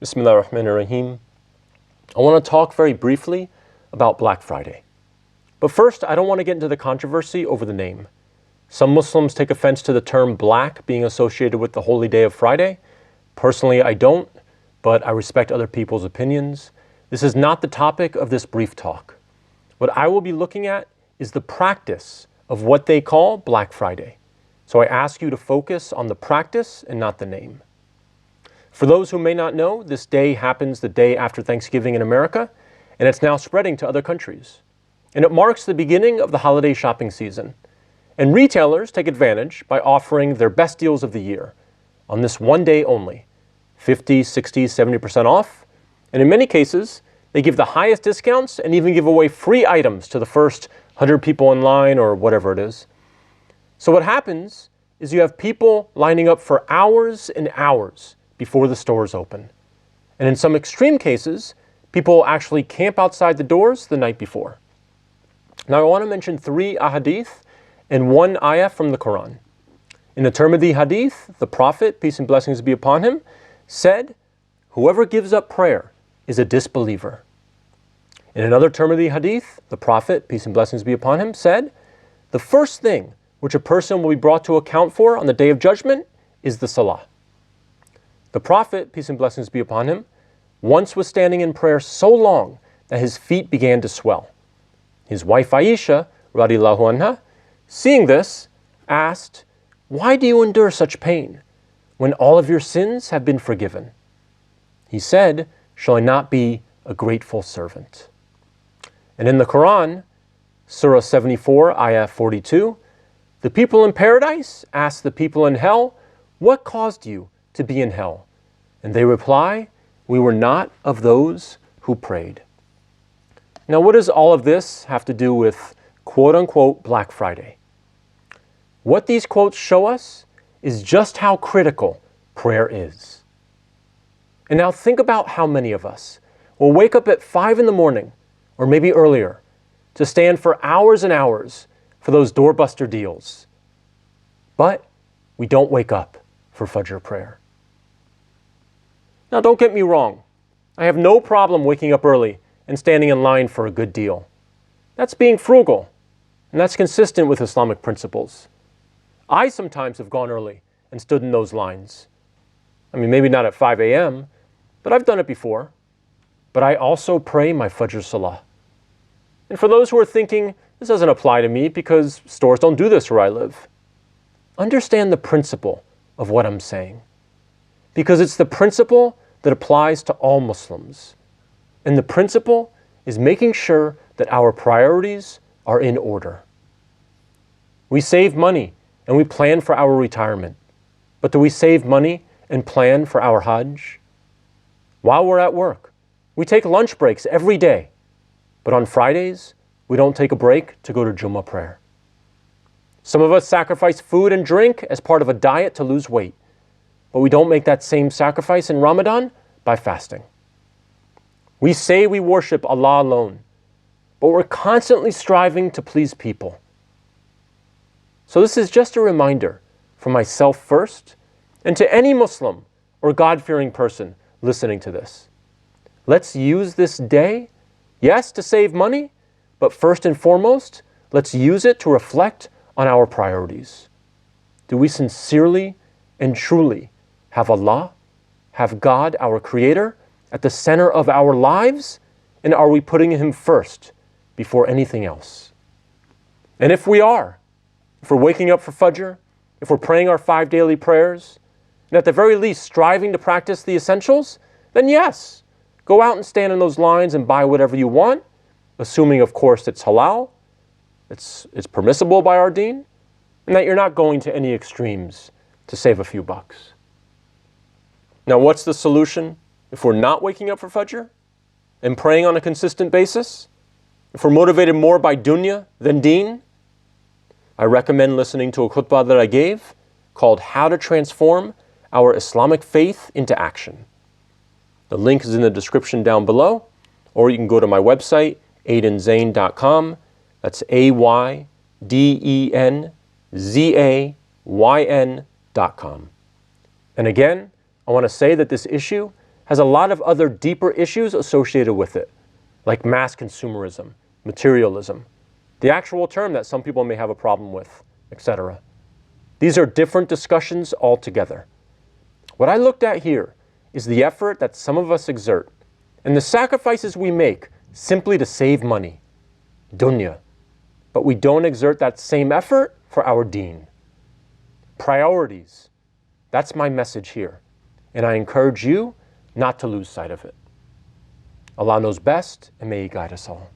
Bismillah ar-Rahman ar-Rahim. I want to talk very briefly about Black Friday. But first, I don't want to get into the controversy over the name. Some Muslims take offense to the term black being associated with the holy day of Friday. Personally, I don't, but I respect other people's opinions. This is not the topic of this brief talk. What I will be looking at is the practice of what they call Black Friday. So I ask you to focus on the practice and not the name. For those who may not know, this day happens the day after Thanksgiving in America, and it's now spreading to other countries. And it marks the beginning of the holiday shopping season. And retailers take advantage by offering their best deals of the year on this one day only, 50, 60, 70% off. And in many cases, they give the highest discounts and even give away free items to the first 100 people in line or whatever it is. So what happens is you have people lining up for hours and hours before the stores open. And in some extreme cases, people actually camp outside the doors the night before. Now I want to mention 3 ahadith and 1 ayah from the Quran. In the term of the hadith, the Prophet, peace and blessings be upon him, said, "Whoever gives up prayer is a disbeliever." In another term of the hadith, the Prophet, peace and blessings be upon him, said, "The first thing which a person will be brought to account for on the day of judgment is the salah." The Prophet, peace and blessings be upon him, once was standing in prayer so long that his feet began to swell. His wife Aisha, radiyallahu anha, seeing this, asked, "Why do you endure such pain when all of your sins have been forgiven?" He said, "Shall I not be a grateful servant?" And in the Quran, Surah 74, Ayah 42, the people in paradise ask the people in hell, "What caused you to be in hell?" And they reply, "We were not of those who prayed." Now, what does all of this have to do with quote-unquote Black Friday? What these quotes show us is just how critical prayer is. And now think about how many of us will wake up at 5 in the morning, or maybe earlier, to stand for hours and hours for those doorbuster deals. But we don't wake up for Fajr prayer. Now don't get me wrong, I have no problem waking up early and standing in line for a good deal. That's being frugal, and that's consistent with Islamic principles. I sometimes have gone early and stood in those lines. I mean, maybe not at 5 a.m., but I've done it before. But I also pray my Fajr Salah. And for those who are thinking, this doesn't apply to me because stores don't do this where I live, understand the principle of what I'm saying. Because it's the principle that applies to all Muslims. And the principle is making sure that our priorities are in order. We save money and we plan for our retirement. But do we save money and plan for our Hajj? While we're at work, we take lunch breaks every day. But on Fridays, we don't take a break to go to Jummah prayer. Some of us sacrifice food and drink as part of a diet to lose weight. But we don't make that same sacrifice in Ramadan by fasting. We say we worship Allah alone, but we're constantly striving to please people. So this is just a reminder for myself first, and to any Muslim or God-fearing person listening to this. Let's use this day, yes, to save money, but first and foremost, let's use it to reflect on our priorities. Do we sincerely and truly have Allah, have God, our Creator, at the center of our lives? And are we putting Him first before anything else? And if we are, if we're waking up for Fajr, if we're praying our 5 daily prayers, and at the very least striving to practice the essentials, then yes, go out and stand in those lines and buy whatever you want, assuming of course it's halal, it's permissible by our deen, and that you're not going to any extremes to save a few bucks. Now, what's the solution if we're not waking up for Fajr and praying on a consistent basis? If we're motivated more by dunya than deen? I recommend listening to a khutbah that I gave called How to Transform Our Islamic Faith into Action. The link is in the description down below, or you can go to my website, aydenzayn.com. That's AYDENZAYN.com. And again, I want to say that this issue has a lot of other deeper issues associated with it, like mass consumerism, materialism, the actual term that some people may have a problem with, etc. These are different discussions altogether. What I looked at here is the effort that some of us exert and the sacrifices we make simply to save money, dunya, but we don't exert that same effort for our deen. Priorities, that's my message here, and I encourage you not to lose sight of it. Allah knows best, and may He guide us all.